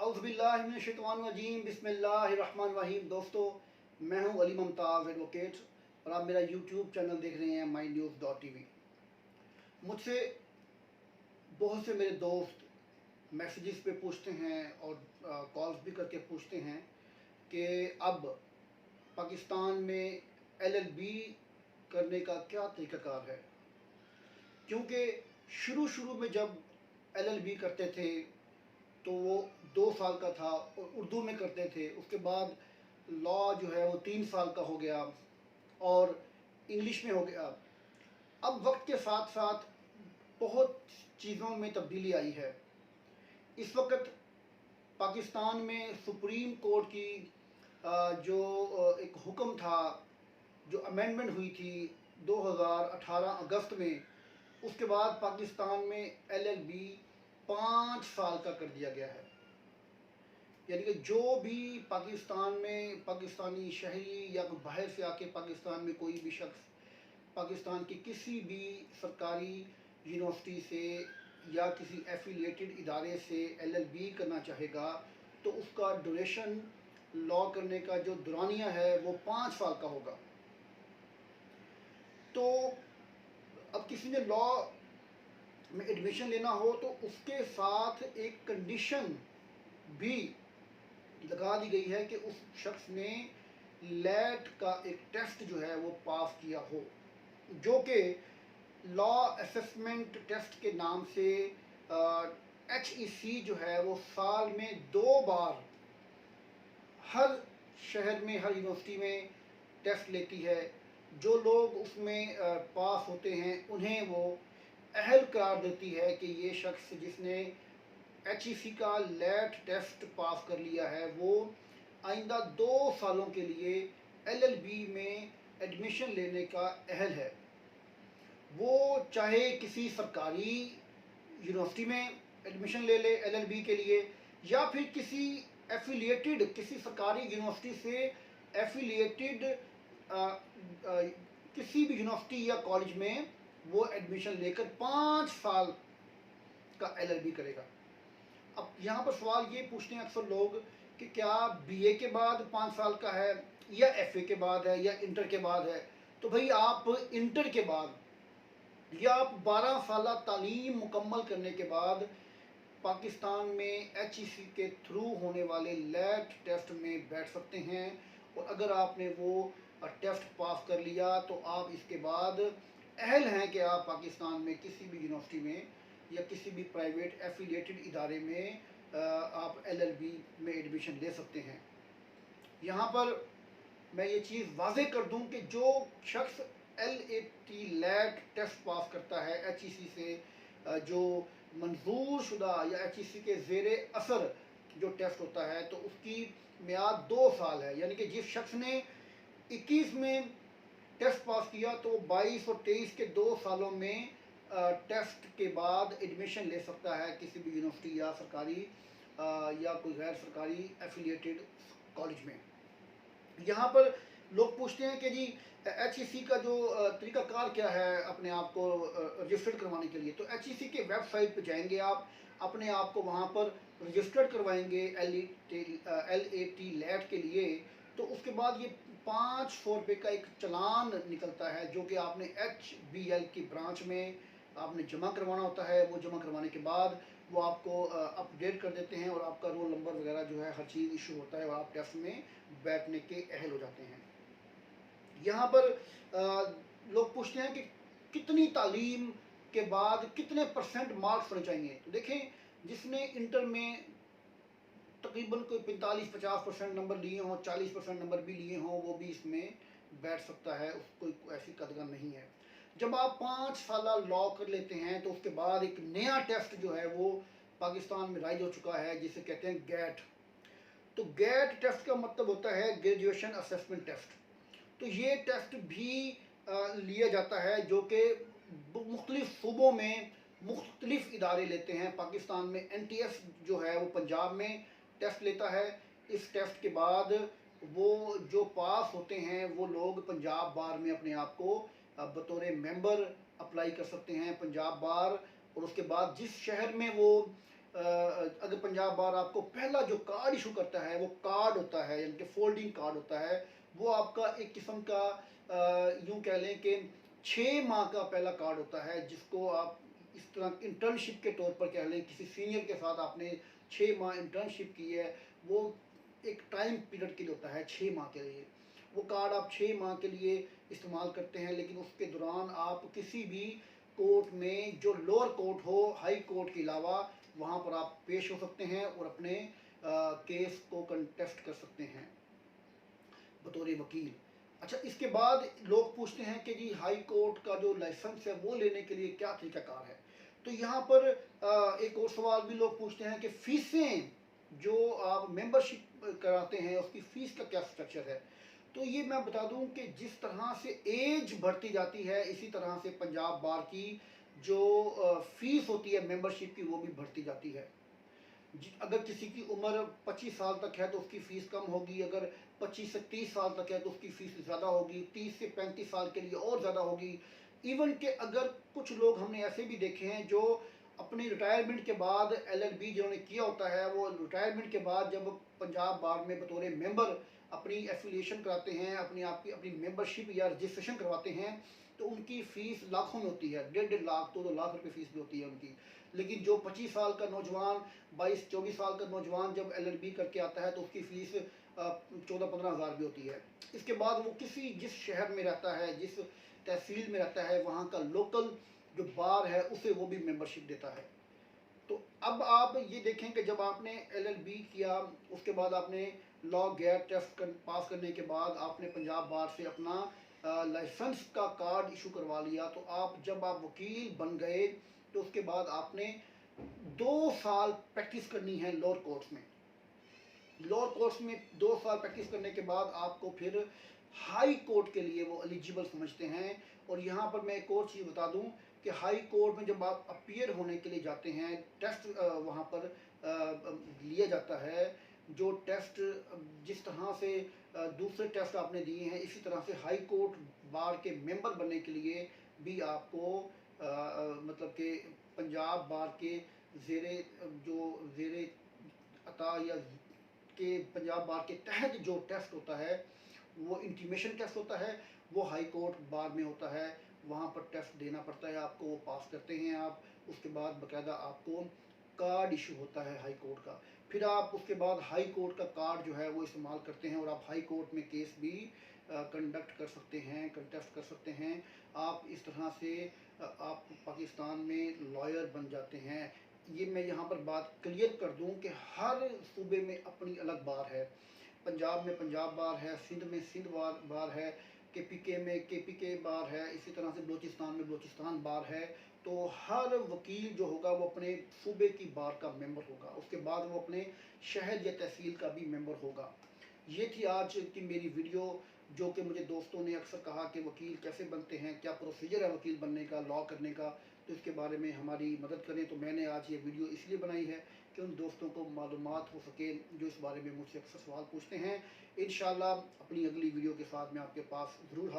औज़ुबिल्लाहिमिनश्शैतानिर्रजीम बिस्मिल्लाहिर्रहमानिर्रहीम। दोस्तों, मैं हूं अली मुमताज़ एडवोकेट और आप मेरा यूट्यूब चैनल देख रहे हैं mynews.tv। मुझसे बहुत से मेरे दोस्त मैसेजेस पे पूछते हैं और कॉल्स भी करके पूछते हैं कि अब पाकिस्तान में LLB करने का क्या तरीक़ाकार है, क्योंकि शुरू में जब LLB करते थे तो वो 2 साल का था और उर्दू में करते थे। उसके बाद लॉ जो है वो 3 साल का हो गया और इंग्लिश में हो गया। अब वक्त के साथ साथ बहुत चीज़ों में तब्दीली आई है। इस वक्त पाकिस्तान में सुप्रीम कोर्ट की जो एक हुक्म था, जो अमेंडमेंट हुई थी 2018 अगस्त में, उसके बाद पाकिस्तान में LLB 5 साल का कर दिया गया है। यानी कि जो भी पाकिस्तान में पाकिस्तानी शहरी या बाहर से आके पाकिस्तान में कोई भी शख्स पाकिस्तान की किसी भी सरकारी यूनिवर्सिटी से या किसी एफिलिएटेड इदारे से LLB करना चाहेगा तो उसका ड्यूरेशन लॉ करने का जो दुरानिया है वो 5 साल का होगा। तो अब किसी ने लॉ में एडमिशन लेना हो तो उसके साथ एक कंडीशन भी लगा दी गई है कि उस शख्स ने लेट का एक टेस्ट जो है वो पास किया हो, जो कि लॉ असेसमेंट टेस्ट के नाम से HEC जो है वो साल में 2 बार हर शहर में, हर यूनिवर्सिटी में टेस्ट लेती है। जो लोग उसमें पास होते हैं उन्हें वो अहल करार देती है कि ये शख्स जिसने HEC का लेट टेस्ट पास कर लिया है वो आइंदा 2 सालों के लिए LLB में एडमिशन लेने का अहल है। वो चाहे किसी सरकारी यूनिवर्सिटी में एडमिशन ले ले LLB के लिए, या फिर किसी एफिलिएटेड, किसी सरकारी यूनिवर्सिटी से एफिलिएटेड किसी भी यूनिवर्सिटी या कॉलेज में वो एडमिशन लेकर 5 साल का LLB करेगा। अब यहाँ पर सवाल ये पूछते हैं अक्सर लोग कि क्या BA के बाद 5 साल का है या FA के बाद है या इंटर के बाद है। तो भाई, आप इंटर के बाद या आप 12 साल तालीम मुकम्मल करने के बाद पाकिस्तान में HEC के थ्रू होने वाले लेट टेस्ट में बैठ सकते हैं। और अगर आपने वो टेस्ट पास कर लिया तो आप इसके बाद अहल हैं कि आप पाकिस्तान में किसी भी यूनिवर्सिटी में या किसी भी प्राइवेट एफिलिएटेड इदारे में आप LLB में एडमिशन ले सकते हैं। यहाँ पर मैं ये चीज़ वाज़े कर दूँ कि जो शख्स LAT लेट टेस्ट पास करता है HEC से, जो मंजूर शुदा या HEC के ज़ेरे असर जो टेस्ट होता है, तो उसकी मियाद 2 साल है। यानी कि जिस शख्स ने 21 में टेस्ट पास किया तो 22 और 23 के 2 सालों में टेस्ट के बाद एडमिशन ले सकता है किसी भी यूनिवर्सिटी या सरकारी या कोई गैर सरकारी एफिलिएटेड कॉलेज में। यहाँ पर लोग पूछते हैं कि जी HEC का जो तरीक़ाकार क्या है अपने आप को रजिस्टर्ड करवाने के लिए। तो HEC के वेबसाइट पर जाएंगे, आप अपने आप को वहाँ पर रजिस्टर्ड करवाएंगे LAT लेट के लिए। तो उसके बाद ये 500 रुपये का एक चालान निकलता है जो कि आपने HBL की ब्रांच में आपने जमा करवाना होता है। वो जमा करवाने के बाद वो आपको अपडेट कर देते हैं और आपका रोल नंबर वगैरह जो है हर चीज़ इशू होता है और आप टेस्ट में बैठने के अहल हो जाते हैं। यहाँ पर लोग पूछते हैं कि कितनी तालीम के बाद कितने % मार्क्स होने चाहिए। तो देखें, जिसने इंटर में तकरीबन कोई 45-50% नंबर लिए हों, 40% नंबर भी लिए हों, वो भी इसमें बैठ सकता है। उसको कोई ऐसी कदर नहीं है। जब आप 5 साल लॉ कर लेते हैं तो उसके बाद एक नया टेस्ट जो है वो पाकिस्तान में राइज हो चुका है, जिसे कहते हैं GATE। तो GATE टेस्ट का मतलब होता है ग्रेजुएशन असेसमेंट टेस्ट। तो ये टेस्ट भी लिया जाता है जो कि मुख्तलिफ सूबों में मुख्तलिफ इदारे लेते हैं। पाकिस्तान में NTS जो है वो पंजाब में टेस्ट लेता है। इस टेस्ट के बाद वो जो पास होते हैं वो लोग पंजाब बार में अपने आप को बतौर मेंबर अप्लाई कर सकते हैं पंजाब बार। और उसके बाद जिस शहर में वो अगर पंजाब बार आपको पहला जो कार्ड इशू करता है वो कार्ड होता है, यानी कि फोल्डिंग कार्ड होता है, वो आपका एक किस्म का यूँ कह लें कि 6 माह का पहला कार्ड होता है, जिसको आप इस तरह इंटर्नशिप के तौर पर कह लें, किसी सीनियर के साथ आपने 6 माह इंटर्नशिप की है, वो एक टाइम पीरियड के लिए होता है 6 माह के लिए। वो कार्ड आप 6 माह के लिए इस्तेमाल करते हैं, लेकिन उसके दौरान आप किसी भी कोर्ट में जो लोअर कोर्ट हो, हाई कोर्ट के अलावा, वहाँ पर आप पेश हो सकते हैं और अपने केस को कंटेस्ट कर सकते हैं बतौर वकील। अच्छा, इसके बाद लोग पूछते हैं कि जी हाई कोर्ट का जो लाइसेंस है वो लेने के लिए क्या तरीकाकार है। तो यहाँ पर एक और सवाल भी लोग पूछते हैं कि फ़ीसें जो आप मेंबरशिप कराते हैं उसकी फ़ीस का क्या स्ट्रक्चर है। तो ये मैं बता दूं कि जिस तरह से एज बढ़ती जाती है, इसी तरह से पंजाब बार की जो फ़ीस होती है मेंबरशिप की, वो भी बढ़ती जाती है। अगर किसी की उम्र 25 साल तक है तो उसकी फ़ीस कम होगी, अगर 25 से 30 साल तक है तो उसकी फ़ीस ज़्यादा होगी, 30 से 35 साल के लिए और ज़्यादा होगी। इवन कि अगर कुछ लोग हमने ऐसे भी देखे हैं जो अपने रिटायरमेंट के बाद एलएलबी जिन्होंने किया होता है, वो रिटायरमेंट के बाद जब पंजाब बार में बतौर मेंबर अपनी एफिलिएशन कराते हैं, अपनी आपकी अपनी मेंबरशिप या रजिस्ट्रेशन करवाते हैं, तो उनकी फ़ीस लाखों में होती है, 1.5 लाख 2-2 लाख रुपए फ़ीस भी होती है उनकी। लेकिन जो 25 साल का नौजवान, 22-24 साल का नौजवान जब एलएलबी करके आता है तो उसकी फ़ीस 14-15 हज़ार भी होती है। इसके बाद वो किसी जिस शहर में रहता है, जिस तहसील में रहता है, वहाँ का लोकल जो बार है उसे वो भी मेंबरशिप देता है। तो अब आप ये देखें कि जब आपने एलएलबी किया, उसके बाद आपने लॉ गैर टेस्ट पास करने के बाद आपने पंजाब बार से अपना लाइसेंस का कार्ड इशू करवा लिया, तो आप जब आप वकील बन गए तो उसके बाद आपने 2 साल प्रैक्टिस करनी है लोअर कोर्ट्स में। लोअर कोर्ट्स में 2 साल प्रैक्टिस करने के बाद आपको फिर हाई कोर्ट के लिए वो एलिजिबल समझते हैं। और यहाँ पर मैं एक और चीज़ बता दूँ कि हाई कोर्ट में जब आप अपीयर होने के लिए जाते हैं, टेस्ट वहाँ पर लिया जाता है। जो टेस्ट जिस तरह से दूसरे टेस्ट आपने दिए हैं, इसी तरह से हाई कोर्ट बार के मेंबर बनने के लिए भी आपको मतलब कि पंजाब बार के ज़ेरे जो ज़ेरे अता या के पंजाब बार के तहत जो टेस्ट होता है वो इंटीमेशन टेस्ट होता है, वो हाई कोर्ट बार में होता है। वहाँ पर टेस्ट देना पड़ता है आपको, वो पास करते हैं आप, उसके बाद बाकायदा आपको कार्ड इशू होता है हाई कोर्ट का। फिर आप उसके बाद हाई कोर्ट का कार्ड जो है वो इस्तेमाल करते हैं और आप हाई कोर्ट में केस भी कंडक्ट कर सकते हैं, कंटेस्ट कर सकते हैं। आप इस तरह से आप पाकिस्तान में लॉयर बन जाते हैं। ये मैं यहाँ पर बात क्लियर कर दूँ कि हर सूबे में अपनी अलग बार है। पंजाब में पंजाब बार है, सिंध में सिंध बार है, केपीके में केपीके बार है, इसी तरह से बलूचिस्तान में बलूचिस्तान बार है। तो हर वकील जो होगा वो अपने सूबे की बार का मेंबर होगा, उसके बाद वो अपने शहर या तहसील का भी मेंबर होगा। ये थी आज की मेरी वीडियो, जो कि मुझे दोस्तों ने अक्सर कहा कि वकील कैसे बनते हैं, क्या प्रोसीजर है वकील बनने का, लॉ करने का, तो इसके बारे में हमारी मदद करें। तो मैंने आज ये वीडियो इसलिए बनाई है कि उन दोस्तों को मालूमात हो सके जो इस बारे में मुझसे अक्सर सवाल पूछते हैं। इंशाल्लाह अपनी अगली वीडियो के साथ मैं आपके पास ज़रूर